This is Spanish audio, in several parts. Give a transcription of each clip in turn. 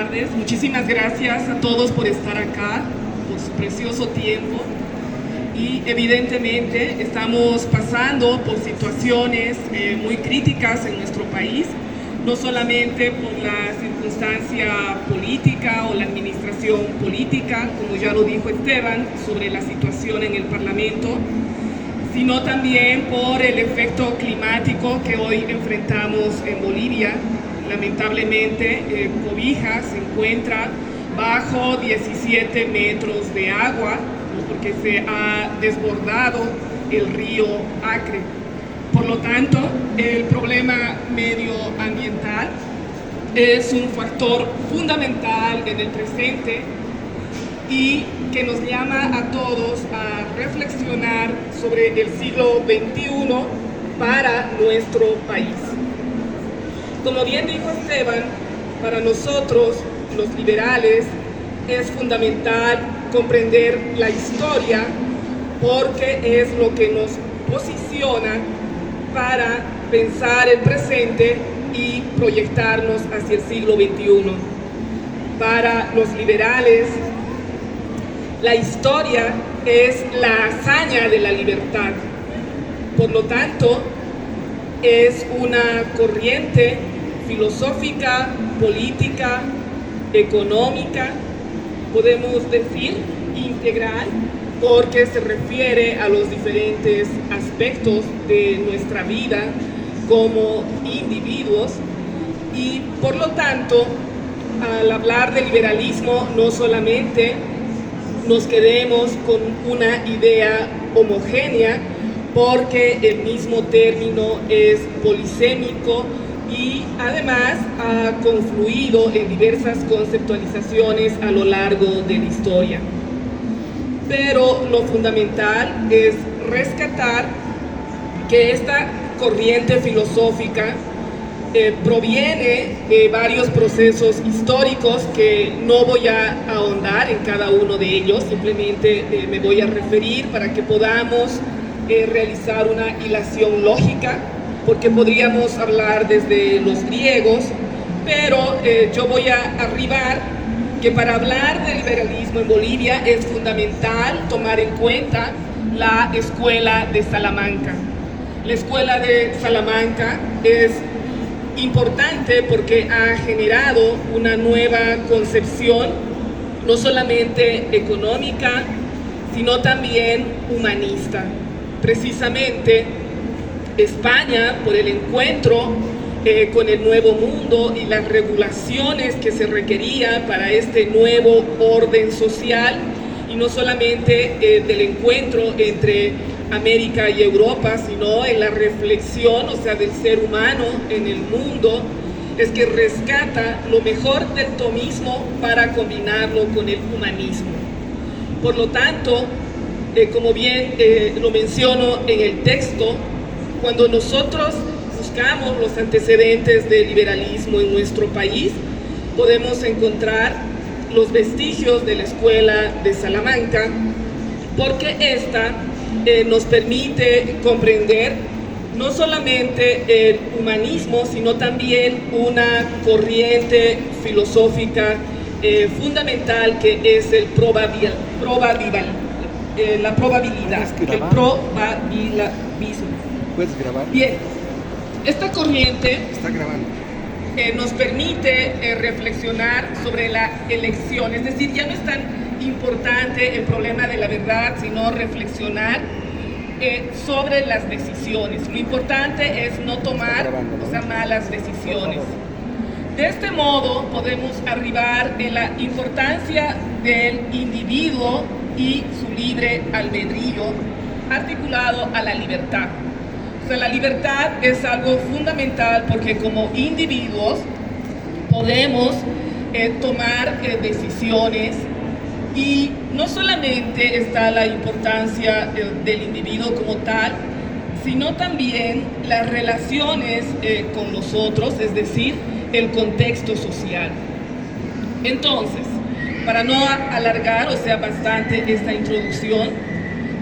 tardes. Muchísimas gracias a todos por estar acá, por su precioso tiempo. Y evidentemente estamos pasando por situaciones muy críticas en nuestro país, no solamente por la circunstancia política o la administración política, como ya lo dijo Esteban, sobre la situación en el Parlamento, sino también por el efecto climático que hoy enfrentamos en Bolivia. Lamentablemente, Cobija se encuentra bajo 17 metros de agua, ¿no? Porque se ha desbordado el río Acre. Por lo tanto, el problema medioambiental es un factor fundamental en el presente y que nos llama a todos a reflexionar sobre el siglo XXI para nuestro país. Como bien dijo Esteban, para nosotros, los liberales, es fundamental comprender la historia porque es lo que nos posiciona para pensar el presente y proyectarnos hacia el siglo XXI. Para los liberales, la historia es la hazaña de la libertad. Por lo tanto, es una corriente filosófica, política, económica, podemos decir integral, porque se refiere a los diferentes aspectos de nuestra vida como individuos y por lo tanto, al hablar de liberalismo, no solamente nos quedemos con una idea homogénea, porque el mismo término es polisémico y además ha confluido en diversas conceptualizaciones a lo largo de la historia. Pero lo fundamental es rescatar que esta corriente filosófica proviene de varios procesos históricos que no voy a ahondar en cada uno de ellos, simplemente me voy a referir para que podamos realizar una hilación lógica, porque podríamos hablar desde los griegos, pero yo voy a arribar que para hablar de liberalismo en Bolivia es fundamental tomar en cuenta la Escuela de Salamanca. La Escuela de Salamanca es importante porque ha generado una nueva concepción, no solamente económica, sino también humanista. Precisamente España, por el encuentro con el nuevo mundo y las regulaciones que se requería para este nuevo orden social, y no solamente del encuentro entre América y Europa, sino en la reflexión, o sea, del ser humano en el mundo, es que rescata lo mejor del tomismo para combinarlo con el humanismo. Por lo tanto, como bien lo menciono en el texto, cuando nosotros buscamos los antecedentes del liberalismo en nuestro país, podemos encontrar los vestigios de la Escuela de Salamanca, porque esta nos permite comprender no solamente el humanismo, sino también una corriente filosófica fundamental que es la probabilidad. El probabilismo. ¿Puedes grabar? Bien, esta corriente Está grabando. nos permite reflexionar sobre la elección, es decir, ya no es tan importante el problema de la verdad, sino reflexionar sobre las decisiones. Lo importante es no tomar malas decisiones. De este modo podemos arribar en la importancia del individuo y su libre albedrío articulado a la libertad. O sea, la libertad es algo fundamental porque como individuos podemos tomar decisiones y no solamente está la importancia del individuo como tal, sino también las relaciones con los otros, es decir, el contexto social. Entonces, para no alargar, o sea, bastante esta introducción,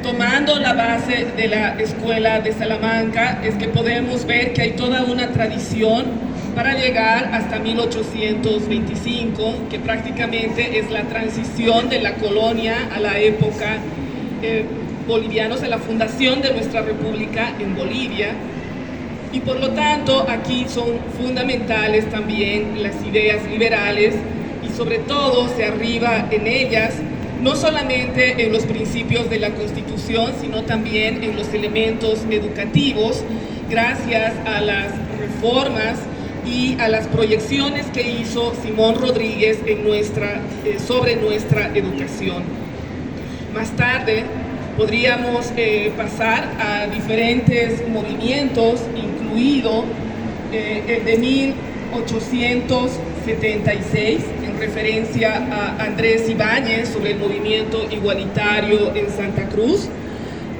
tomando la base de la Escuela de Salamanca, es que podemos ver que hay toda una tradición para llegar hasta 1825, que prácticamente es la transición de la colonia a la época bolivianos, de la fundación de nuestra república en Bolivia. Y por lo tanto aquí son fundamentales también las ideas liberales, y sobre todo se arriba en ellas no solamente en los principios de la Constitución, sino también en los elementos educativos, gracias a las reformas y a las proyecciones que hizo Simón Rodríguez en sobre nuestra educación. Más tarde podríamos pasar a diferentes movimientos, incluido el de 1876, en referencia a Andrés Ibáñez sobre el movimiento igualitario en Santa Cruz,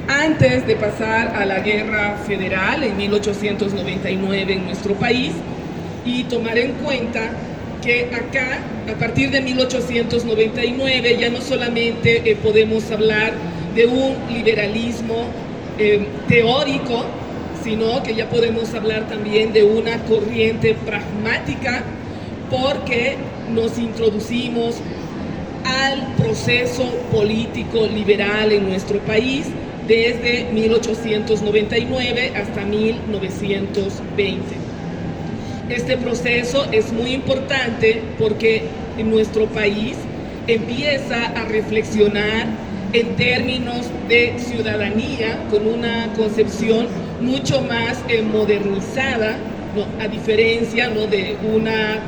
antes de pasar a la Guerra Federal en 1899 en nuestro país, y tomar en cuenta que acá, a partir de 1899, ya no solamente podemos hablar de un liberalismo teórico, sino que ya podemos hablar también de una corriente pragmática, porque nos introducimos al proceso político liberal en nuestro país desde 1899 hasta 1920. Este proceso es muy importante porque en nuestro país empieza a reflexionar en términos de ciudadanía con una concepción mucho más modernizada, ¿no? A diferencia, ¿no?, de una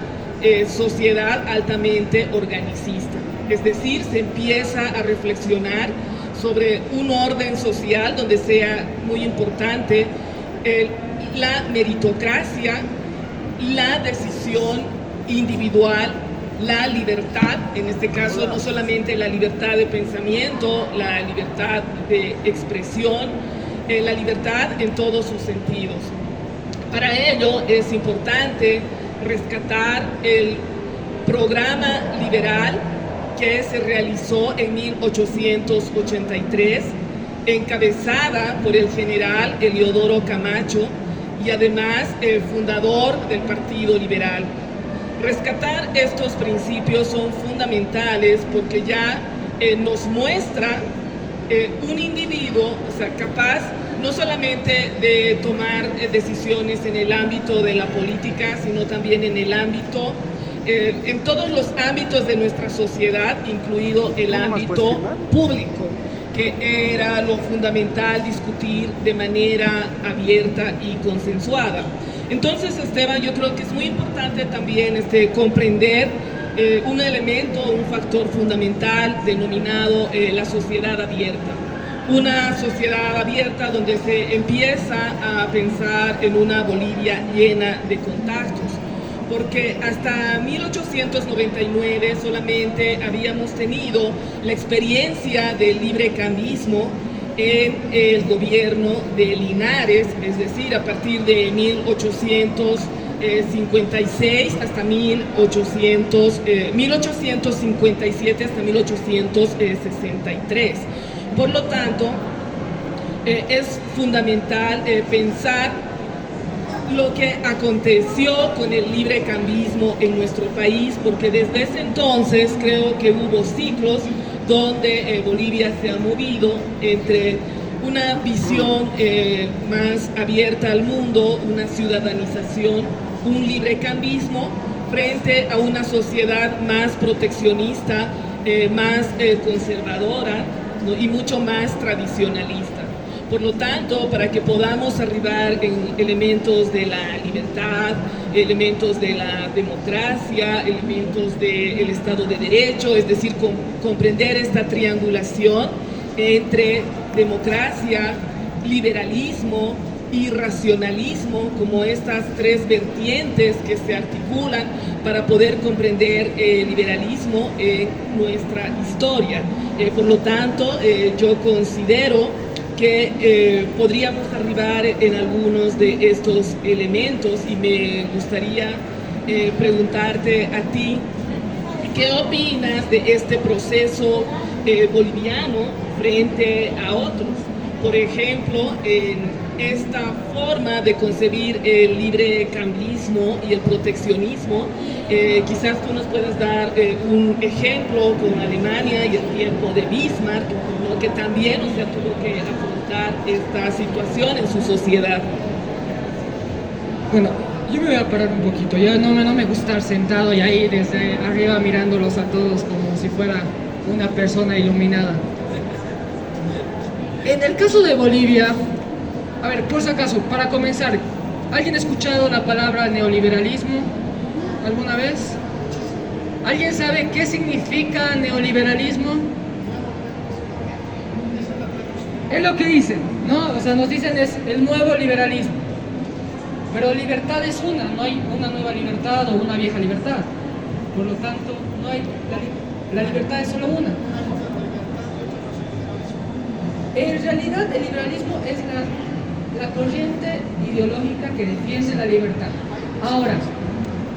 sociedad altamente organicista. Es decir, se empieza a reflexionar sobre un orden social donde sea muy importante la meritocracia, la decisión individual, la libertad, en este caso no solamente la libertad de pensamiento, la libertad de expresión, la libertad en todos sus sentidos. Para ello es importante rescatar el programa liberal que se realizó en 1883, encabezada por el general Eliodoro Camacho, y además fundador del Partido Liberal. Rescatar estos principios son fundamentales porque ya nos muestra un individuo, o sea, capaz no solamente de tomar decisiones en el ámbito de la política, sino también en el ámbito, en todos los ámbitos de nuestra sociedad, incluido el ámbito público, que era lo fundamental discutir de manera abierta y consensuada. Entonces, Esteban, yo creo que es muy importante también comprender un elemento, un factor fundamental denominado la sociedad abierta. Una sociedad abierta donde se empieza a pensar en una Bolivia llena de contactos, porque hasta 1899 solamente habíamos tenido la experiencia del librecambismo en el gobierno de Linares, es decir, a partir de 1856 hasta 1857 hasta 1863. Por lo tanto, es fundamental pensar lo que aconteció con el librecambismo en nuestro país, porque desde ese entonces creo que hubo ciclos donde Bolivia se ha movido entre una visión más abierta al mundo, una ciudadanización, un librecambismo, frente a una sociedad más proteccionista, más conservadora, ¿no?, y mucho más tradicionalista. Por lo tanto, para que podamos arribar en elementos de la libertad, elementos de la democracia, elementos del Estado de Derecho, es decir, comprender esta triangulación entre democracia, liberalismo y racionalismo como estas tres vertientes que se articulan para poder comprender el liberalismo en nuestra historia. Por lo tanto, yo considero que podríamos arribar en algunos de estos elementos, y me gustaría preguntarte a ti, ¿qué opinas de este proceso boliviano frente a otros? Por ejemplo, en esta forma de concebir el librecambismo y el proteccionismo. Quizás tú nos puedas dar un ejemplo con Alemania y el tiempo de Bismarck, ¿no? Que también, o sea, tuvo que afrontar esta situación en su sociedad. Bueno, yo me voy a parar un poquito. Yo no me gusta estar sentado y ahí desde arriba mirándolos a todos como si fuera una persona iluminada. En el caso de Bolivia, a ver, por si acaso, para comenzar, ¿alguien ha escuchado la palabra neoliberalismo alguna vez? ¿Alguien sabe qué significa neoliberalismo? Es lo que dicen, ¿no? O sea, nos dicen es el nuevo liberalismo. Pero libertad es una, no hay una nueva libertad o una vieja libertad. Por lo tanto, no hay, la libertad es solo una. En realidad, el liberalismo es la corriente ideológica que defiende la libertad. Ahora,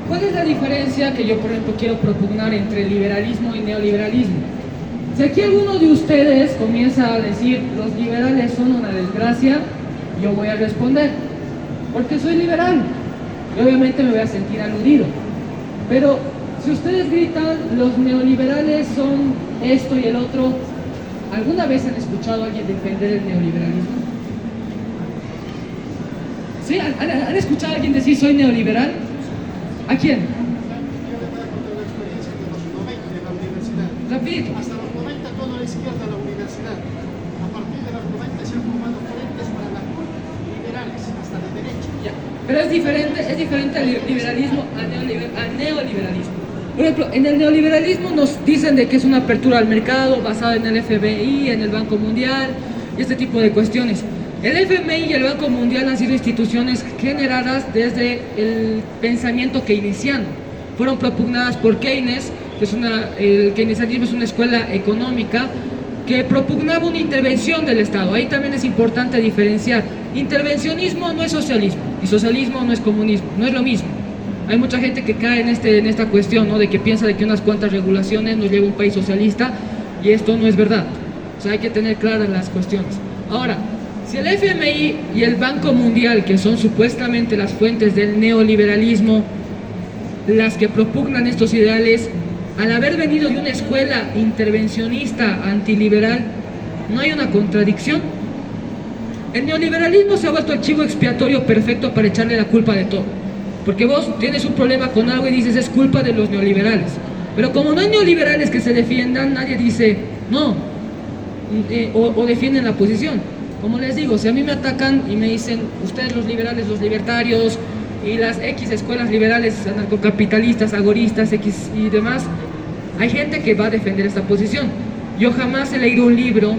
¿cuál es la diferencia que yo, por ejemplo, quiero propugnar entre liberalismo y neoliberalismo? Si aquí alguno de ustedes comienza a decir los liberales son una desgracia, yo voy a responder, porque soy liberal. Y obviamente me voy a sentir aludido. Pero si ustedes gritan los neoliberales son esto y el otro, ¿alguna vez han escuchado a alguien defender el neoliberalismo? ¿Sí? ¿Han escuchado a alguien decir soy neoliberal? ¿A quién? Yo le voy a contar una experiencia de los 90 en la universidad. Rapidito. Hasta los 90 toda la izquierda de la universidad. A partir de los 90 se han formado frentes para la liberales, hasta de derecha. Ya. Pero es diferente al liberalismo al neoliberalismo. Por ejemplo, en el neoliberalismo nos dicen de que es una apertura al mercado basada en el FMI, en el Banco Mundial y este tipo de cuestiones. El FMI y el Banco Mundial han sido instituciones generadas desde el pensamiento keynesiano. Fueron propugnadas por Keynes, que es el keynesianismo es una escuela económica que propugnaba una intervención del Estado. Ahí también es importante diferenciar. Intervencionismo no es socialismo y socialismo no es comunismo, no es lo mismo. Hay mucha gente que cae en esta cuestión, ¿no? De que piensa de que unas cuantas regulaciones nos lleva a un país socialista y esto no es verdad. O sea, hay que tener claras las cuestiones. Ahora, si el FMI y el Banco Mundial, que son supuestamente las fuentes del neoliberalismo, las que propugnan estos ideales, al haber venido de una escuela intervencionista antiliberal, ¿no hay una contradicción? El neoliberalismo se ha vuelto el chivo expiatorio perfecto para echarle la culpa de todo. Porque vos tienes un problema con algo y dices es culpa de los neoliberales. Pero como no hay neoliberales que se defiendan, nadie dice no, o defienden la posición. Como les digo, si a mí me atacan y me dicen ustedes los liberales, los libertarios y las X escuelas liberales, anarcocapitalistas, agoristas, X y demás, hay gente que va a defender esta posición. Yo jamás he leído un libro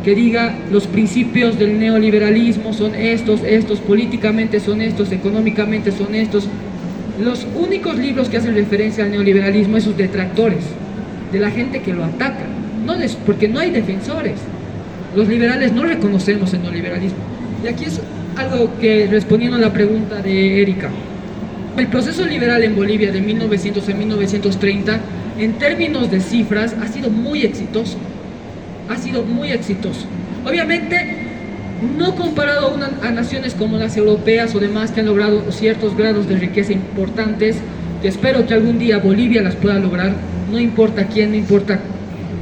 que diga los principios del neoliberalismo son estos, políticamente son estos, económicamente son estos. Los únicos libros que hacen referencia al neoliberalismo son sus detractores, de la gente que lo ataca, porque no hay defensores. Los liberales no reconocemos el neoliberalismo. Y aquí es algo que, respondiendo a la pregunta de Erika, el proceso liberal en Bolivia de 1900 a 1930, en términos de cifras, ha sido muy exitoso. Ha sido muy exitoso. Obviamente, no comparado a naciones como las europeas o demás que han logrado ciertos grados de riqueza importantes, que espero que algún día Bolivia las pueda lograr. No importa quién, no importa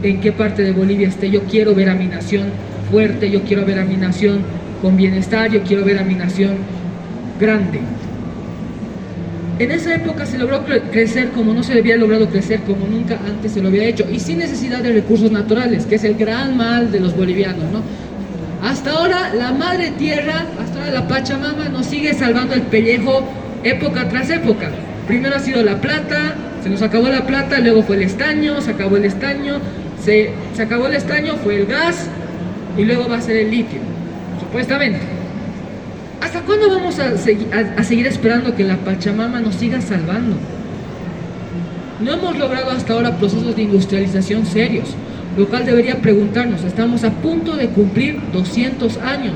en qué parte de Bolivia esté, yo quiero ver a mi nación fuerte, yo quiero ver a mi nación con bienestar, yo quiero ver a mi nación grande. En esa época se logró crecer como no se había logrado crecer, como nunca antes se lo había hecho, y sin necesidad de recursos naturales, que es el gran mal de los bolivianos, ¿no? Hasta ahora la madre tierra, hasta ahora la Pachamama nos sigue salvando el pellejo época tras época. Primero ha sido la plata, se nos acabó la plata, luego fue el estaño, se acabó el estaño, se acabó el estaño, fue el gas, y luego va a ser el litio, supuestamente. ¿Hasta cuándo vamos a seguir esperando que la Pachamama nos siga salvando? No hemos logrado hasta ahora procesos de industrialización serios, lo cual debería preguntarnos, estamos a punto de cumplir 200 años.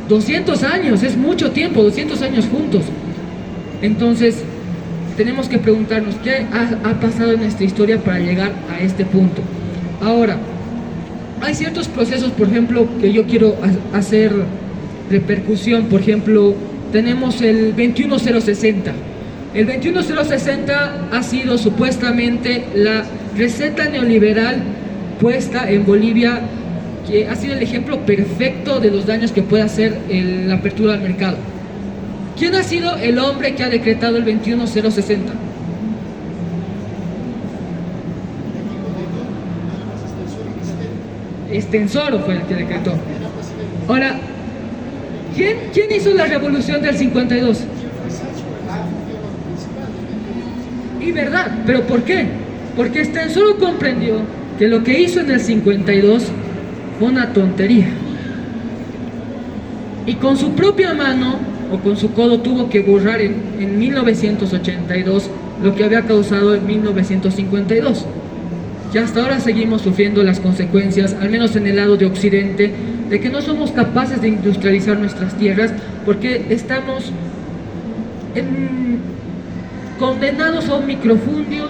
200 años, es mucho tiempo, 200 años juntos. Entonces, tenemos que preguntarnos qué ha pasado en nuestra historia para llegar a este punto. Ahora, hay ciertos procesos, por ejemplo, que yo quiero hacer repercusión. Por ejemplo, tenemos el 21060. El 21060 ha sido supuestamente la receta neoliberal puesta en Bolivia, que ha sido el ejemplo perfecto de los daños que puede hacer la apertura al mercado. ¿Quién ha sido el hombre que ha decretado el 21060? Extensoro fue el que decretó. Ahora, ¿quién hizo la revolución del 52? Y verdad, ¿pero por qué? Porque Extensoro comprendió que lo que hizo en el 52 fue una tontería. Y con su propia mano o con su codo tuvo que borrar en 1982 lo que había causado en 1952. Y hasta ahora seguimos sufriendo las consecuencias, al menos en el lado de Occidente, de que no somos capaces de industrializar nuestras tierras porque estamos condenados a un microfundio.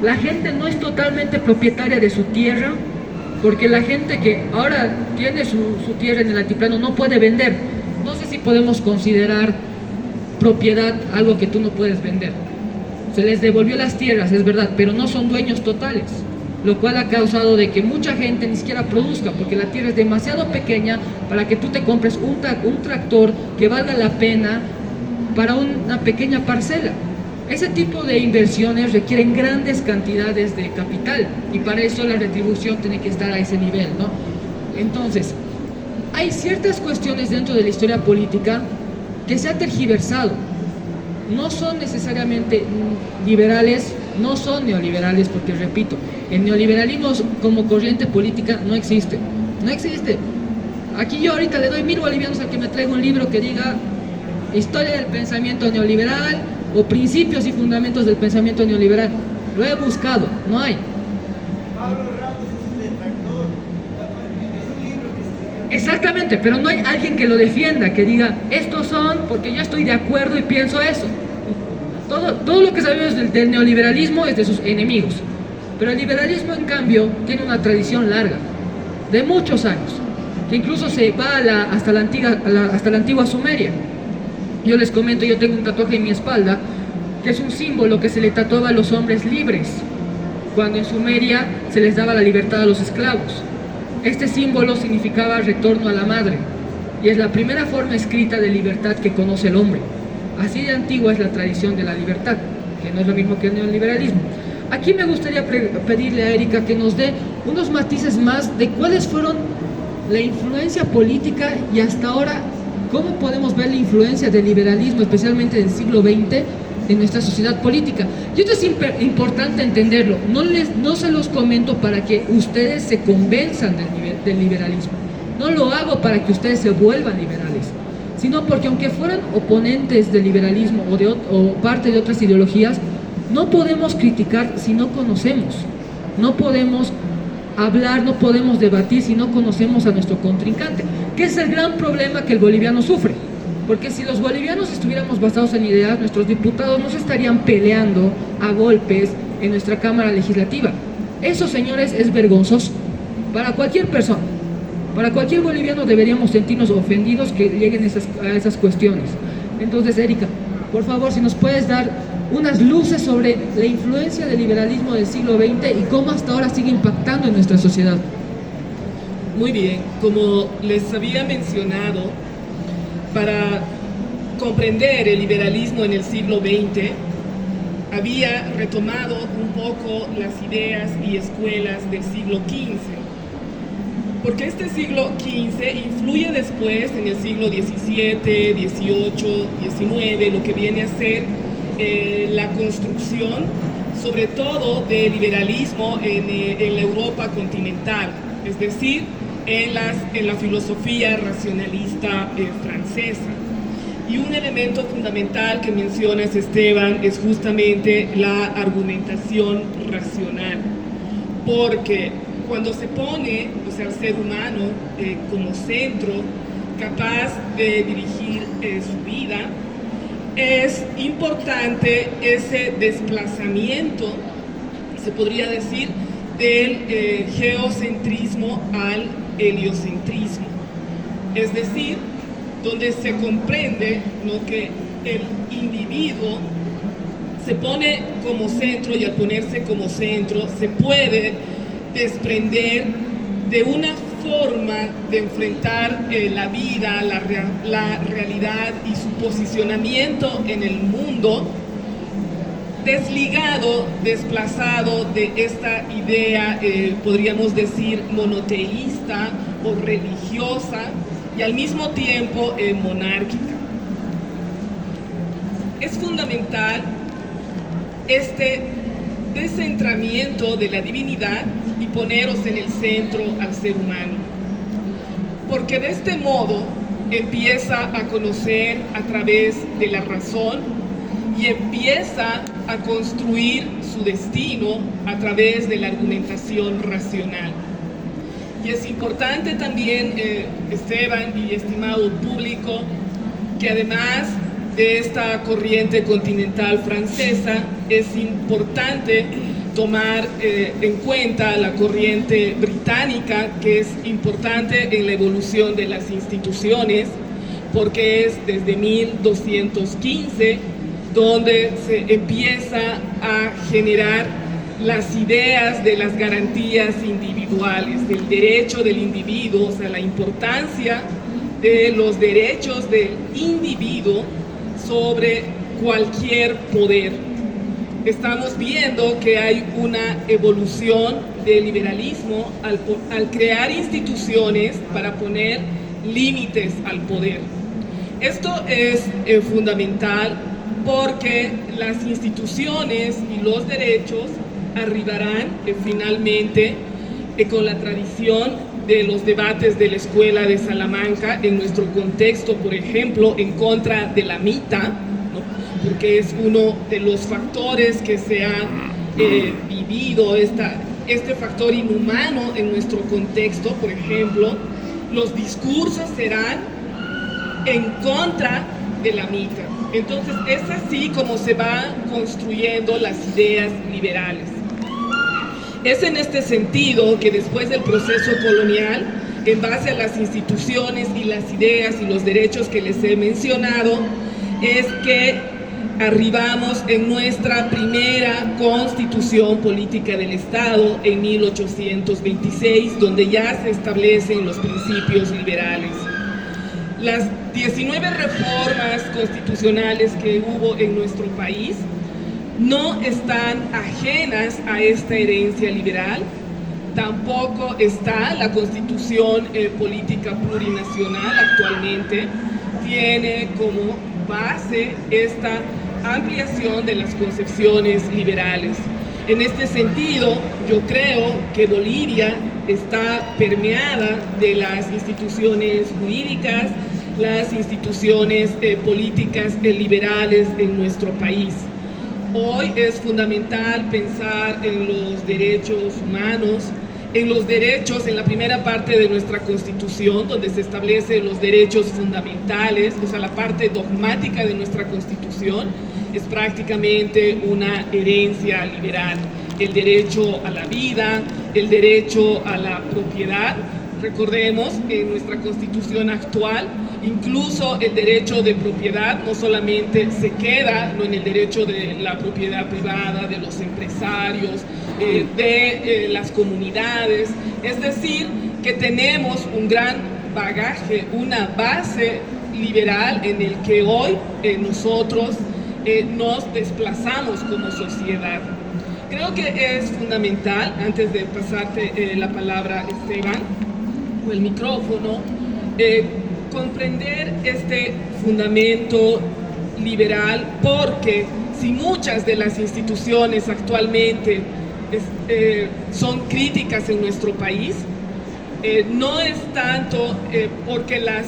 La gente no es totalmente propietaria de su tierra, porque la gente que ahora tiene su tierra en el altiplano no puede vender. No sé si podemos considerar propiedad algo que tú no puedes vender. Se les devolvió las tierras, es verdad, pero no son dueños totales, lo cual ha causado de que mucha gente ni siquiera produzca, porque la tierra es demasiado pequeña para que tú te compres un tractor que valga la pena para una pequeña parcela. Ese tipo de inversiones requieren grandes cantidades de capital y para eso la retribución tiene que estar a ese nivel, ¿no? Entonces, hay ciertas cuestiones dentro de la historia política que se ha tergiversado. No son necesariamente liberales, no son neoliberales, porque repito, el neoliberalismo como corriente política no existe. No existe. Aquí yo ahorita le doy 1000 bolivianos al que me traiga un libro que diga Historia del pensamiento neoliberal o Principios y fundamentos del pensamiento neoliberal. Lo he buscado, no hay. Exactamente, pero no hay alguien que lo defienda, que diga, estos son, porque yo estoy de acuerdo y pienso eso. Todo lo que sabemos del neoliberalismo es de sus enemigos. Pero el liberalismo, en cambio, tiene una tradición larga, de muchos años, que incluso se va hasta la antigua Sumeria. Yo les comento, yo tengo un tatuaje en mi espalda, que es un símbolo que se le tatuaba a los hombres libres, cuando en Sumeria se les daba la libertad a los esclavos. Este símbolo significaba retorno a la madre, y es la primera forma escrita de libertad que conoce el hombre. Así de antigua es la tradición de la libertad, que no es lo mismo que el neoliberalismo. Aquí me gustaría pedirle a Erika que nos dé unos matices más de cuáles fueron la influencia política y hasta ahora cómo podemos ver la influencia del liberalismo, especialmente del siglo XX, en nuestra sociedad política. Y esto es importante entenderlo. No se los comento para que ustedes se convenzan del liberalismo. No lo hago para que ustedes se vuelvan liberales, sino porque aunque fueran oponentes del liberalismo o parte de otras ideologías, no podemos criticar si no conocemos. No podemos hablar, no podemos debatir si no conocemos a nuestro contrincante, que es el gran problema que el boliviano sufre. Porque si los bolivianos estuviéramos basados en ideas, nuestros diputados no se estarían peleando a golpes en nuestra Cámara Legislativa. Eso, señores, es vergonzoso para cualquier persona. Para cualquier boliviano deberíamos sentirnos ofendidos que lleguen a esas cuestiones. Entonces, Erika, por favor, si nos puedes dar unas luces sobre la influencia del liberalismo del siglo XX y cómo hasta ahora sigue impactando en nuestra sociedad. Muy bien, como les había mencionado, para comprender el liberalismo en el siglo XX, había retomado un poco las ideas y escuelas del siglo XV, porque este siglo XV influye después en el siglo XVII, XVIII, XIX, lo que viene a ser la construcción, sobre todo del liberalismo en la Europa continental, es decir, en la filosofía racionalista francesa. Y un elemento fundamental que mencionas, Esteban, es justamente la argumentación racional, porque cuando se pone, o sea, el ser humano como centro, capaz de dirigir su vida, es importante ese desplazamiento, se podría decir, del geocentrismo al heliocentrismo. Es decir, donde se comprende, ¿no?, que el individuo se pone como centro, y al ponerse como centro se puede desprender de una forma de enfrentar la vida, la realidad y su posicionamiento en el mundo, desligado, desplazado de esta idea, podríamos decir, monoteísta o religiosa, y al mismo tiempo monárquica. Es fundamental este descentramiento de la divinidad y poneros en el centro al ser humano, porque de este modo empieza a conocer a través de la razón y empieza a construir su destino a través de la argumentación racional. Y es importante también, Esteban y estimado público, que además de esta corriente continental francesa, es importante tomar en cuenta la corriente británica, que es importante en la evolución de las instituciones, porque es desde 1215 donde se empieza a generar las ideas de las garantías individuales, del derecho del individuo, o sea, la importancia de los derechos del individuo sobre cualquier poder. Estamos viendo que hay una evolución del liberalismo al crear instituciones para poner límites al poder. Esto es fundamental porque las instituciones y los derechos arribarán finalmente con la tradición de los debates de la Escuela de Salamanca en nuestro contexto, por ejemplo, en contra de la mitad, ¿no?, porque es uno de los factores que se ha vivido, este factor inhumano en nuestro contexto. Por ejemplo, los discursos serán en contra de la mitad. Entonces es así como se van construyendo las ideas liberales. Es en este sentido que después del proceso colonial, en base a las instituciones y las ideas y los derechos que les he mencionado, es que arribamos en nuestra primera constitución política del Estado en 1826, donde ya se establecen los principios liberales. Las 19 reformas constitucionales que hubo en nuestro país no están ajenas a esta herencia liberal. Tampoco está la Constitución Política Plurinacional actualmente. Tiene como base esta ampliación de las concepciones liberales. En este sentido, yo creo que Bolivia está permeada de las instituciones jurídicas, las instituciones políticas liberales en nuestro país. Hoy es fundamental pensar en los derechos humanos, en los derechos, en la primera parte de nuestra Constitución, donde se establecen los derechos fundamentales, o sea, la parte dogmática de nuestra Constitución es prácticamente una herencia liberal. El derecho a la vida, el derecho a la propiedad. Recordemos que en nuestra Constitución actual, incluso el derecho de propiedad no solamente se queda en el derecho de la propiedad privada, de los empresarios, de las comunidades, es decir, que tenemos un gran bagaje, una base liberal en el que hoy nosotros nos desplazamos como sociedad. Creo que es fundamental, antes de pasarte la palabra, Esteban, o el micrófono, comprender este fundamento liberal, porque si muchas de las instituciones actualmente son críticas en nuestro país, no es tanto porque las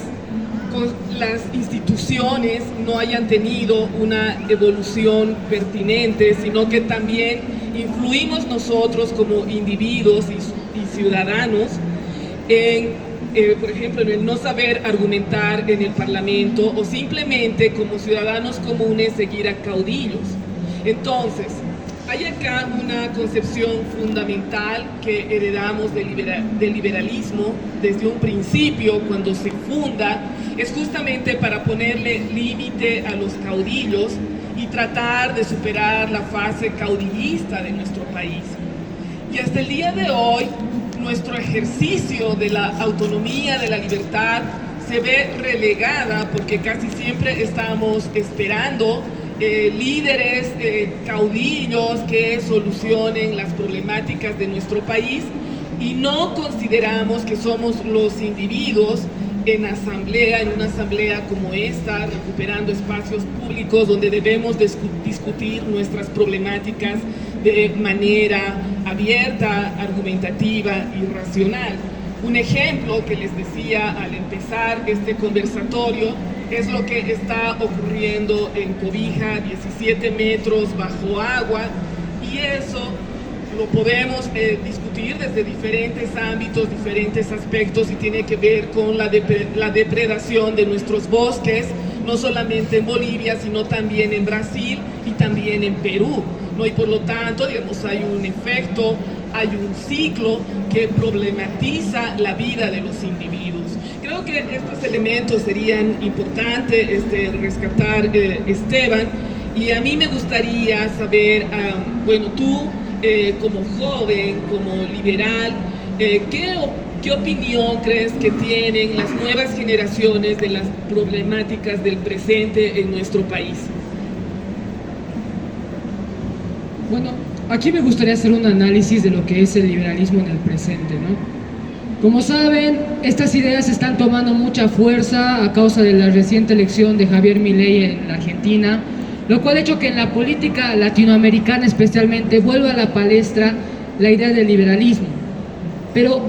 instituciones no hayan tenido una evolución pertinente, sino que también influimos nosotros como individuos y ciudadanos en, por ejemplo, en el no saber argumentar en el Parlamento, o simplemente como ciudadanos comunes seguir a caudillos. Entonces, hay acá una concepción fundamental que heredamos del liberalismo desde un principio, cuando se funda es justamente para ponerle límite a los caudillos y tratar de superar la fase caudillista de nuestro país. Y hasta el día de hoy, nuestro ejercicio de la autonomía, de la libertad, se ve relegada porque casi siempre estamos esperando líderes, caudillos que solucionen las problemáticas de nuestro país, y no consideramos que somos los individuos en una asamblea como esta, recuperando espacios públicos donde debemos discutir nuestras problemáticas de manera abierta, argumentativa y racional. Un ejemplo que les decía al empezar este conversatorio es lo que está ocurriendo en Cobija, 17 metros bajo agua, y eso lo podemos discutir desde diferentes ámbitos, diferentes aspectos, y tiene que ver con la depredación de nuestros bosques, no solamente en Bolivia, sino también en Brasil y también en Perú, ¿no? Y por lo tanto, digamos, hay un efecto, hay un ciclo que problematiza la vida de los individuos. Creo que estos elementos serían importantes rescatar, Esteban, y a mí me gustaría saber, bueno, tú como joven, como liberal, ¿qué opinión crees que tienen las nuevas generaciones de las problemáticas del presente en nuestro país? Bueno, aquí me gustaría hacer un análisis de lo que es el liberalismo en el presente, ¿no? Como saben, estas ideas están tomando mucha fuerza a causa de la reciente elección de Javier Milei en la Argentina, lo cual ha hecho que en la política latinoamericana especialmente vuelva a la palestra la idea del liberalismo. Pero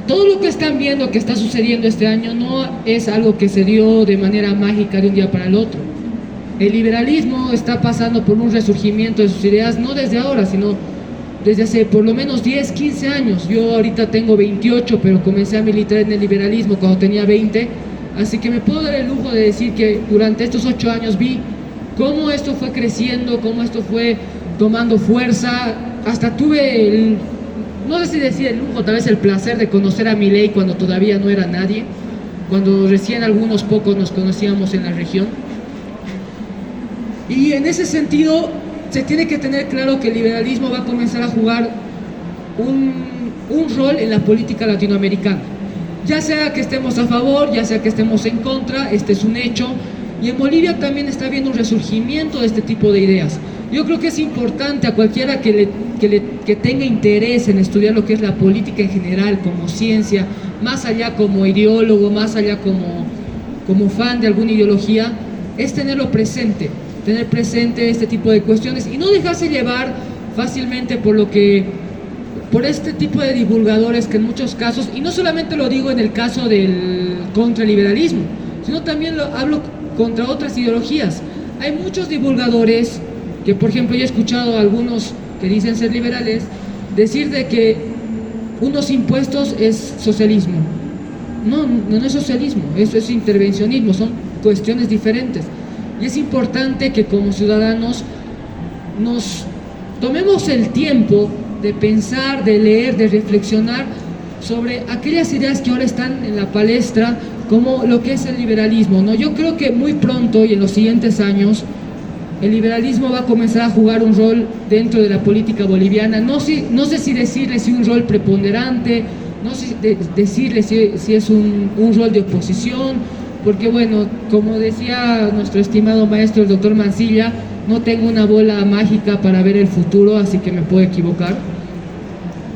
todo lo que están viendo que está sucediendo este año no es algo que se dio de manera mágica de un día para el otro. El liberalismo está pasando por un resurgimiento de sus ideas, no desde ahora, sino desde hace por lo menos 10, 15 años. Yo ahorita tengo 28, pero comencé a militar en el liberalismo cuando tenía 20, así que me puedo dar el lujo de decir que durante estos 8 años vi cómo esto fue creciendo, cómo esto fue tomando fuerza. Hasta tuve no sé si decir el lujo, tal vez el placer de conocer a Milei cuando todavía no era nadie, cuando recién algunos pocos nos conocíamos en la región. Y en ese sentido se tiene que tener claro que el liberalismo va a comenzar a jugar un rol en la política latinoamericana. Ya sea que estemos a favor, ya sea que estemos en contra, este es un hecho. Y en Bolivia también está habiendo un resurgimiento de este tipo de ideas. Yo creo que es importante a cualquiera que tenga interés en estudiar lo que es la política en general, como ciencia, más allá como ideólogo, más allá como fan de alguna ideología, es tenerlo presente, tener presente este tipo de cuestiones y no dejarse llevar fácilmente por este tipo de divulgadores que en muchos casos, y no solamente lo digo en el caso del contraliberalismo, sino también lo hablo contra otras ideologías. Hay muchos divulgadores que, por ejemplo, yo he escuchado a algunos que dicen ser liberales decir de que unos impuestos es socialismo. No es socialismo, eso es intervencionismo, son cuestiones diferentes. Y es importante que como ciudadanos nos tomemos el tiempo de pensar, de leer, de reflexionar sobre aquellas ideas que ahora están en la palestra, como lo que es el liberalismo, ¿no? Yo creo que muy pronto y en los siguientes años el liberalismo va a comenzar a jugar un rol dentro de la política boliviana. No sé si decirle si un rol preponderante, no sé decirle si es un rol de oposición, porque bueno, como decía nuestro estimado maestro el doctor Mancilla, no tengo una bola mágica para ver el futuro, así que me puedo equivocar,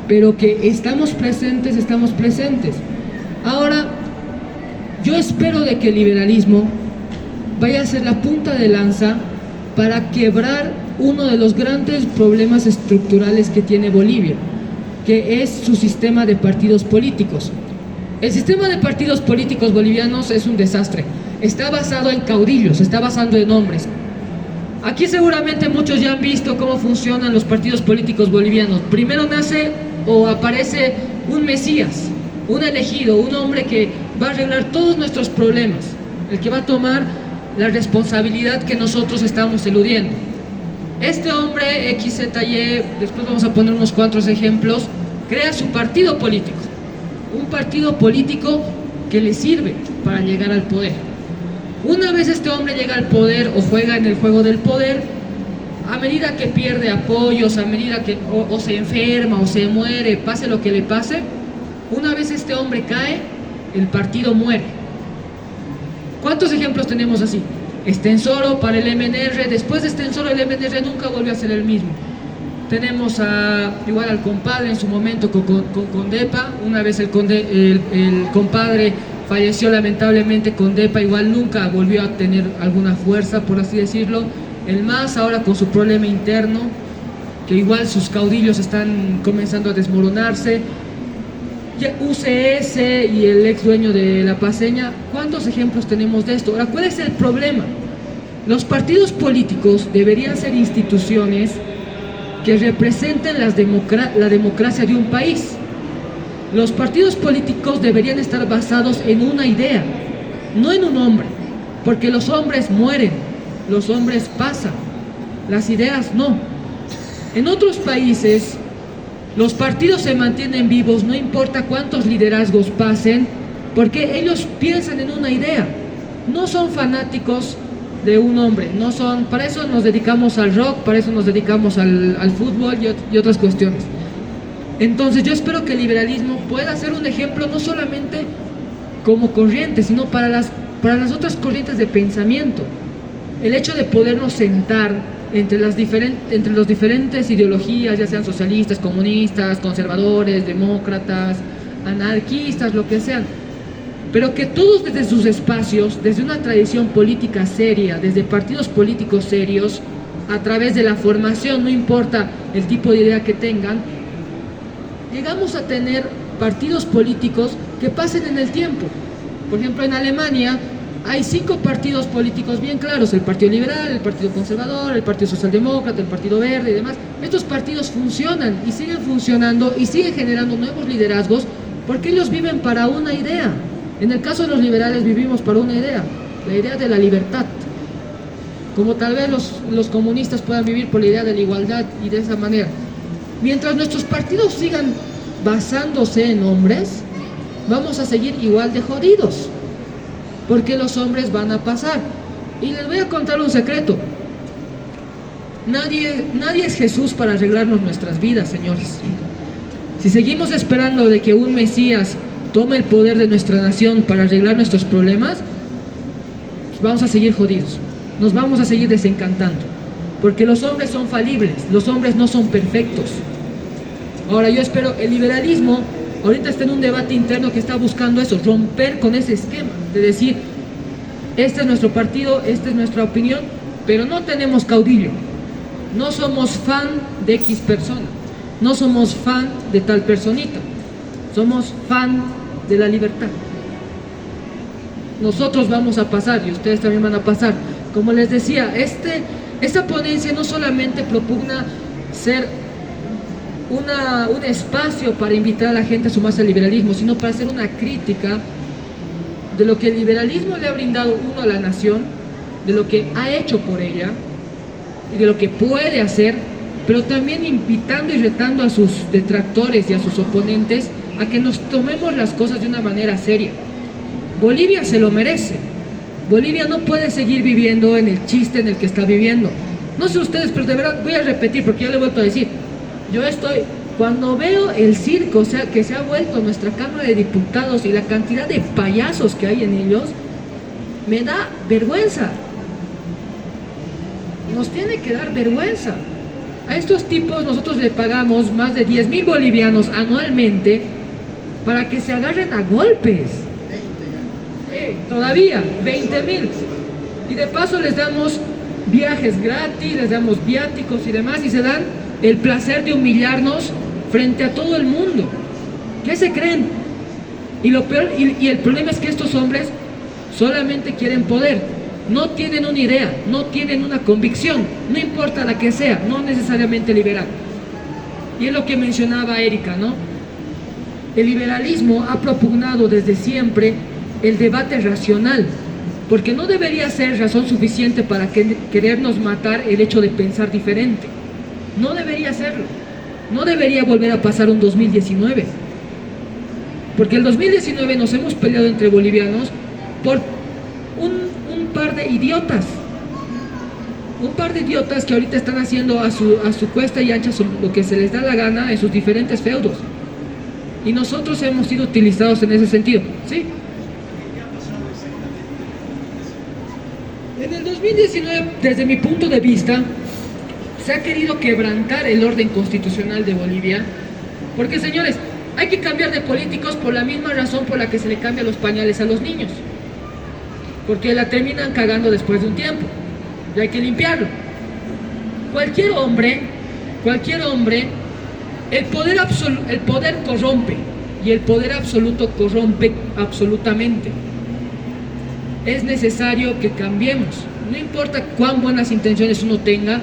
pero que estamos presentes. Ahora, yo espero de que el liberalismo vaya a ser la punta de lanza para quebrar uno de los grandes problemas estructurales que tiene Bolivia, que es su sistema de partidos políticos. El sistema de partidos políticos bolivianos es un desastre. Está basado en caudillos, está basado en hombres. Aquí seguramente muchos ya han visto cómo funcionan los partidos políticos bolivianos. Primero nace o aparece un mesías, un elegido, un hombre que va a arreglar todos nuestros problemas, el que va a tomar la responsabilidad que nosotros estamos eludiendo. Este hombre, XZY, después vamos a poner unos cuantos ejemplos, crea su partido político, un partido político que le sirve, para llegar al poder. Una vez este hombre llega al poder o juega en el juego del poder, a medida que pierde apoyos, a medida que o se enferma o se muere, pase lo que le pase, una vez este hombre cae, el partido muere. ¿Cuántos ejemplos tenemos así? Estensoro para el MNR, después de Estensoro el MNR nunca volvió a ser el mismo. Tenemos igual al compadre en su momento con Condepa, una vez el compadre falleció lamentablemente, Condepa igual nunca volvió a tener alguna fuerza, por así decirlo. El MAS ahora con su problema interno, que igual sus caudillos están comenzando a desmoronarse. UCS y el ex dueño de La Paceña, ¿cuántos ejemplos tenemos de esto? Ahora, ¿cuál es el problema? Los partidos políticos deberían ser instituciones que representen la democracia de un país. Los partidos políticos deberían estar basados en una idea, no en un hombre, porque los hombres mueren, los hombres pasan, las ideas no. En otros países, los partidos se mantienen vivos, no importa cuántos liderazgos pasen, porque ellos piensan en una idea, no son fanáticos de un hombre, no son, para eso nos dedicamos al rock, para eso nos dedicamos al fútbol y otras cuestiones. Entonces yo espero que el liberalismo pueda ser un ejemplo no solamente como corriente, sino para las otras corrientes de pensamiento. El hecho de podernos sentar entre las diferentes ideologías, ya sean socialistas, comunistas, conservadores, demócratas, anarquistas, lo que sean, pero que todos desde sus espacios, desde una tradición política seria, desde partidos políticos serios, a través de la formación, no importa el tipo de idea que tengan, llegamos a tener partidos políticos que pasen en el tiempo. Por ejemplo, en Alemania hay 5 partidos políticos bien claros: el Partido Liberal, el Partido Conservador, el Partido Socialdemócrata, el Partido Verde y demás. Estos partidos funcionan y siguen funcionando y siguen generando nuevos liderazgos porque ellos viven para una idea. En el caso de los liberales vivimos para una idea, la idea de la libertad. Como tal vez los comunistas puedan vivir por la idea de la igualdad y de esa manera. Mientras nuestros partidos sigan basándose en hombres, vamos a seguir igual de jodidos, porque los hombres van a pasar. Y les voy a contar un secreto: nadie es Jesús para arreglarnos nuestras vidas, señores. Si seguimos esperando de que un Mesías tome el poder de nuestra nación para arreglar nuestros problemas, pues vamos a seguir jodidos, nos vamos a seguir desencantando, porque los hombres son falibles, los hombres no son perfectos. Ahora yo espero, el liberalismo ahorita está en un debate interno que está buscando eso, romper con ese esquema de decir, este es nuestro partido, esta es nuestra opinión, pero no tenemos caudillo, no somos fan de X persona, no somos fan de tal personita, somos fan de la libertad. Nosotros vamos a pasar y ustedes también van a pasar. Como les decía, esta ponencia no solamente propugna ser un espacio para invitar a la gente a sumarse al liberalismo, sino para hacer una crítica de lo que el liberalismo le ha brindado a la nación, de lo que ha hecho por ella y de lo que puede hacer, pero también invitando y retando a sus detractores y a sus oponentes a que nos tomemos las cosas de una manera seria. Bolivia se lo merece. Bolivia no puede seguir viviendo en el chiste en el que está viviendo. No sé ustedes, pero de verdad voy a repetir porque ya le he vuelto a decir. Cuando veo el circo, o sea, que se ha vuelto nuestra Cámara de Diputados y la cantidad de payasos que hay en ellos, me da vergüenza. Nos tiene que dar vergüenza. A estos tipos nosotros le pagamos más de 10,000 bolivianos anualmente para que se agarren a golpes. Todavía 20,000. Y de paso les damos viajes gratis, les damos viáticos y demás, y se dan el placer de humillarnos frente a todo el mundo. ¿Qué se creen? Y lo peor, y el problema es que estos hombres solamente quieren poder, no tienen una idea, no tienen una convicción, no importa la que sea, no necesariamente liberal. Y es lo que mencionaba Erika, ¿no? El liberalismo ha propugnado desde siempre el debate racional, porque no debería ser razón suficiente para querernos matar el hecho de pensar diferente. No debería serlo. No debería volver a pasar un 2019. Porque el 2019 nos hemos peleado entre bolivianos por un par de idiotas. Un par de idiotas que ahorita están haciendo a su cuesta y ancha lo que se les da la gana en sus diferentes feudos. Y nosotros hemos sido utilizados en ese sentido, ¿sí? En el 2019, desde mi punto de vista, se ha querido quebrantar el orden constitucional de Bolivia, porque, señores, hay que cambiar de políticos por la misma razón por la que se le cambia los pañales a los niños, porque la terminan cagando después de un tiempo y hay que limpiarlo. Cualquier hombre, el poder corrompe, y el poder absoluto corrompe absolutamente. Es necesario que cambiemos. No importa cuán buenas intenciones uno tenga,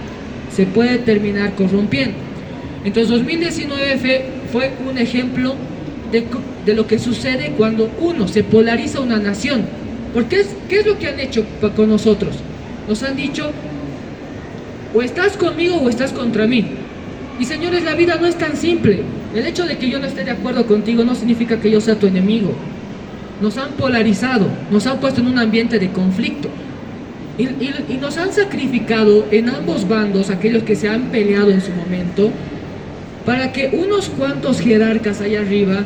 se puede terminar corrompiendo. Entonces 2019 fue un ejemplo de lo que sucede cuando uno se polariza una nación. Porque ¿qué es lo que han hecho con nosotros? Nos han dicho, o estás conmigo o estás contra mí. Y, señores, la vida no es tan simple. El hecho de que yo no esté de acuerdo contigo no significa que yo sea tu enemigo. Nos han polarizado, nos han puesto en un ambiente de conflicto. Y nos han sacrificado en ambos bandos, aquellos que se han peleado en su momento, para que unos cuantos jerarcas allá arriba,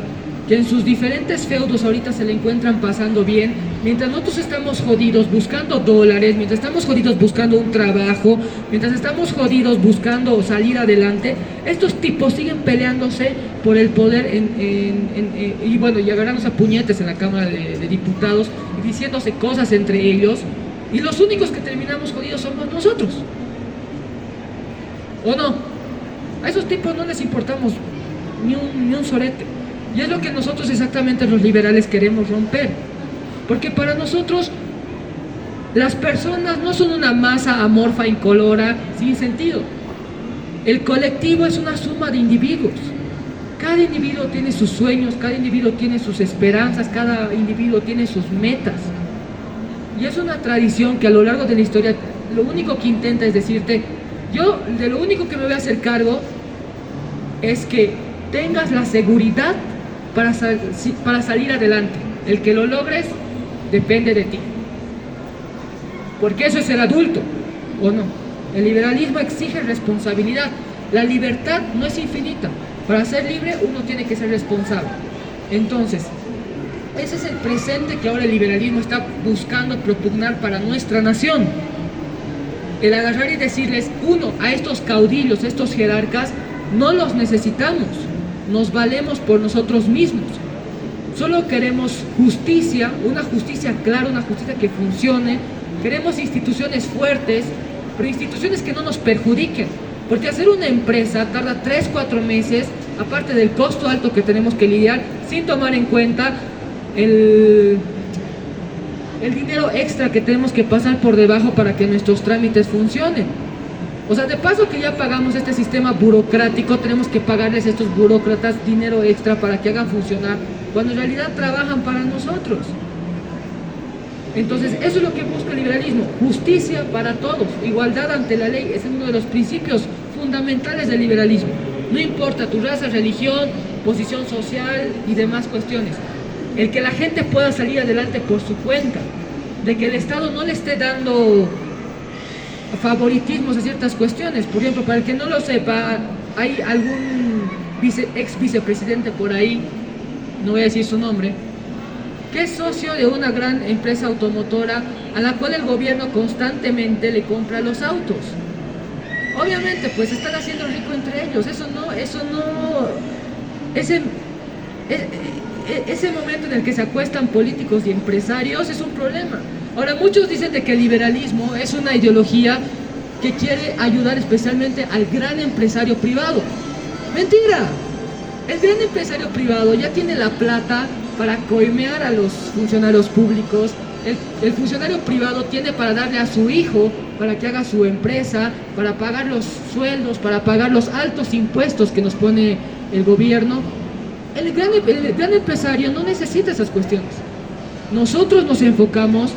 que en sus diferentes feudos ahorita se le encuentran pasando bien, mientras nosotros estamos jodidos buscando dólares, mientras estamos jodidos buscando un trabajo, mientras estamos jodidos buscando salir adelante, estos tipos siguen peleándose por el poder y bueno, y agarrándose a puñetes en la Cámara de Diputados y diciéndose cosas entre ellos, y los únicos que terminamos jodidos somos nosotros. ¿O no? A esos tipos no les importamos ni un sorete. Y es lo que nosotros exactamente los liberales queremos romper. Porque para nosotros las personas no son una masa amorfa, incolora, sin sentido. El colectivo es una suma de individuos. Cada individuo tiene sus sueños, cada individuo tiene sus esperanzas, cada individuo tiene sus metas. Y es una tradición que a lo largo de la historia lo único que intenta es decirte, yo de lo único que me voy a hacer cargo es que tengas la seguridad para salir adelante. El que lo logres depende de ti. Porque eso es ser adulto, ¿o no? El liberalismo exige responsabilidad. La libertad no es infinita. Para ser libre uno tiene que ser responsable. Entonces, ese es el presente que ahora el liberalismo está buscando propugnar para nuestra nación. El agarrar y decirles, uno, a estos caudillos, a estos jerarcas, no los necesitamos. Nos valemos por nosotros mismos. Solo queremos justicia, una justicia clara, una justicia que funcione. Queremos instituciones fuertes, pero instituciones que no nos perjudiquen. Porque hacer una empresa tarda 3-4 meses, aparte del costo alto que tenemos que lidiar, sin tomar en cuenta el dinero extra que tenemos que pasar por debajo para que nuestros trámites funcionen. O sea, de paso que ya pagamos este sistema burocrático, tenemos que pagarles a estos burócratas dinero extra para que hagan funcionar, cuando en realidad trabajan para nosotros. Entonces, eso es lo que busca el liberalismo, justicia para todos, igualdad ante la ley, es uno de los principios fundamentales del liberalismo. No importa tu raza, religión, posición social y demás cuestiones. El que la gente pueda salir adelante por su cuenta, de que el Estado no le esté dando favoritismos a ciertas cuestiones. Por ejemplo, para el que no lo sepa, hay algún ex vicepresidente por ahí, no voy a decir su nombre, que es socio de una gran empresa automotora a la cual el gobierno constantemente le compra los autos. Obviamente, pues están haciendo rico entre ellos. Ese momento en el que se acuestan políticos y empresarios es un problema. Ahora, muchos dicen de que el liberalismo es una ideología que quiere ayudar especialmente al gran empresario privado. ¡Mentira! El gran empresario privado ya tiene la plata para coimear a los funcionarios públicos. El funcionario privado tiene para darle a su hijo para que haga su empresa, para pagar los sueldos, para pagar los altos impuestos que nos pone el gobierno. El gran empresario no necesita esas cuestiones. Nosotros nos enfocamos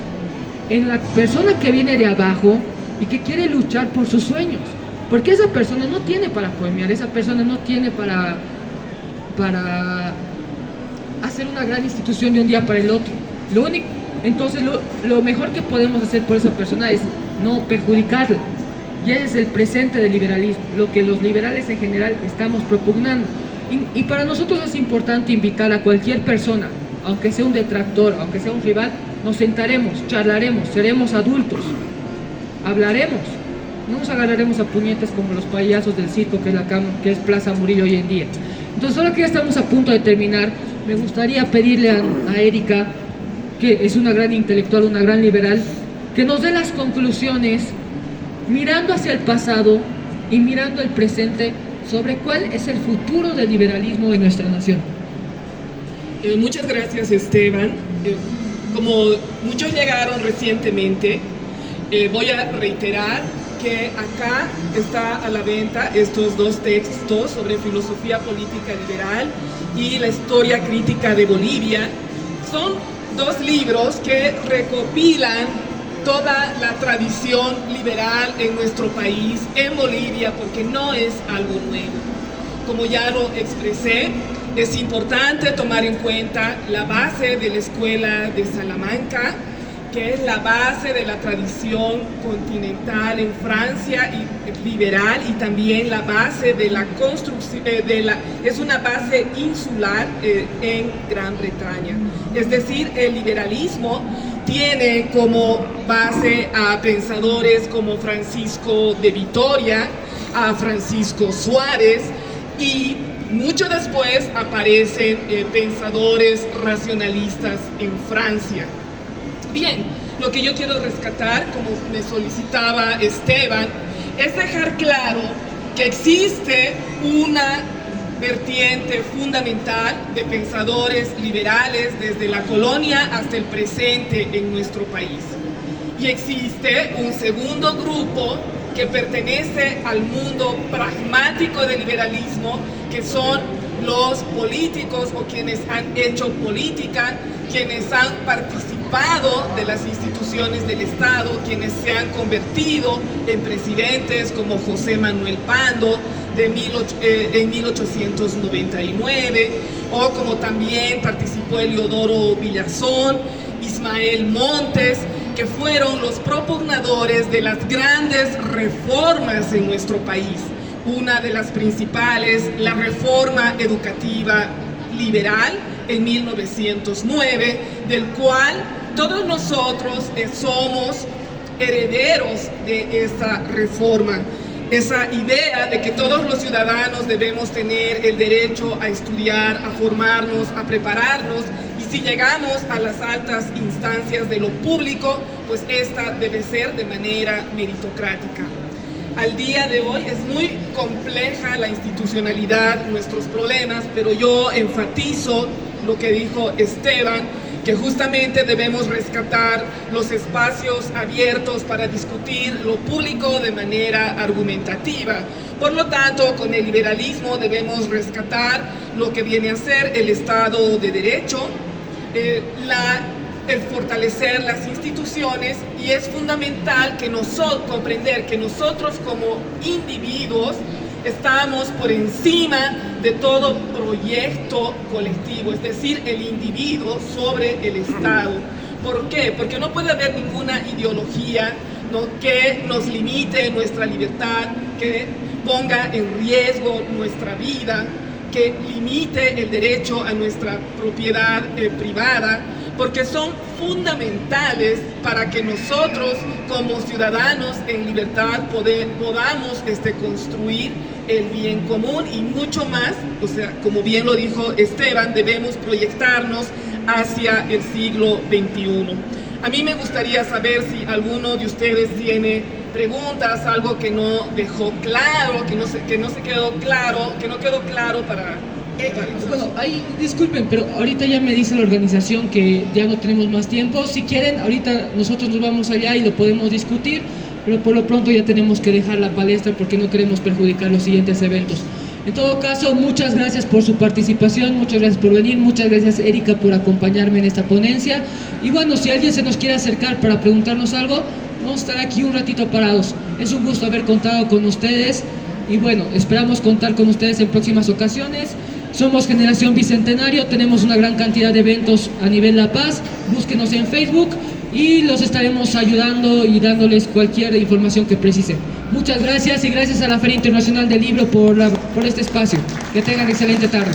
en la persona que viene de abajo y que quiere luchar por sus sueños, porque esa persona no tiene para coimear, esa persona no tiene para hacer una gran institución de un día para el otro. Entonces lo mejor que podemos hacer por esa persona es no perjudicarla. Y ese es el presente del liberalismo, lo que los liberales en general estamos propugnando. Y para nosotros es importante invitar a cualquier persona, aunque sea un detractor, aunque sea un rival, nos sentaremos, charlaremos, seremos adultos, hablaremos, no nos agarraremos a puñetes como los payasos del circo que es Plaza Murillo hoy en día. Entonces, ahora que ya estamos a punto de terminar, me gustaría pedirle a Erika, que es una gran intelectual, una gran liberal, que nos dé las conclusiones mirando hacia el pasado y mirando el presente sobre cuál es el futuro del liberalismo en nuestra nación. Muchas gracias, Esteban. Como muchos llegaron recientemente, voy a reiterar que acá está a la venta estos dos textos sobre filosofía política liberal y la historia crítica de Bolivia. Son dos libros que recopilan toda la tradición liberal en nuestro país, en Bolivia, porque no es algo nuevo. Como ya lo expresé, es importante tomar en cuenta la base de la Escuela de Salamanca, que es la base de la tradición continental en Francia y liberal, y también la base de la construcción, es una base insular en Gran Bretaña. Es decir, el liberalismo tiene como base a pensadores como Francisco de Vitoria, a Francisco Suárez, y mucho después aparecen pensadores racionalistas en Francia. Bien, lo que yo quiero rescatar, como me solicitaba Esteban, es dejar claro que existe una vertiente fundamental de pensadores liberales desde la colonia hasta el presente en nuestro país. Y existe un segundo grupo que pertenece al mundo pragmático del liberalismo, que son los políticos o quienes han hecho política, quienes han participado de las instituciones del Estado, quienes se han convertido en presidentes como José Manuel Pando en 1899, o como también participó Eliodoro Villazón, Ismael Montes, que fueron los propugnadores de las grandes reformas en nuestro país. Una de las principales, la reforma educativa liberal en 1909, del cual todos nosotros somos herederos de esa reforma. Esa idea de que todos los ciudadanos debemos tener el derecho a estudiar, a formarnos, a prepararnos, y si llegamos a las altas instancias de lo público, pues esta debe ser de manera meritocrática. Al día de hoy es muy compleja la institucionalidad, nuestros problemas, pero yo enfatizo lo que dijo Esteban, que justamente debemos rescatar los espacios abiertos para discutir lo público de manera argumentativa. Por lo tanto, con el liberalismo debemos rescatar lo que viene a ser el Estado de Derecho, el fortalecer las instituciones, y es fundamental que comprender que nosotros como individuos estamos por encima de todo proyecto colectivo, es decir, el individuo sobre el Estado. ¿Por qué? Porque no puede haber ninguna ideología, ¿no?, que nos limite nuestra libertad, que ponga en riesgo nuestra vida, que limite el derecho a nuestra propiedad privada, porque son fundamentales para que nosotros como ciudadanos en libertad podamos construir el bien común y mucho más. O sea, como bien lo dijo Esteban, debemos proyectarnos hacia el siglo XXI. A mí me gustaría saber si alguno de ustedes tiene preguntas, algo que no dejó claro, que no quedó claro para... Bueno, ahí disculpen, pero ahorita ya me dice la organización que ya no tenemos más tiempo. Si quieren, ahorita nosotros nos vamos allá y lo podemos discutir, pero por lo pronto ya tenemos que dejar la palestra porque no queremos perjudicar los siguientes eventos. En todo caso, muchas gracias por su participación, muchas gracias por venir, muchas gracias Erika por acompañarme en esta ponencia. Y bueno, si alguien se nos quiere acercar para preguntarnos algo, vamos a estar aquí un ratito parados. Es un gusto haber contado con ustedes y bueno, esperamos contar con ustedes en próximas ocasiones. Somos Generación Bicentenario, tenemos una gran cantidad de eventos a nivel La Paz. Búsquenos en Facebook y los estaremos ayudando y dándoles cualquier información que precisen. Muchas gracias y gracias a la Feria Internacional del Libro por este espacio. Que tengan excelente tarde.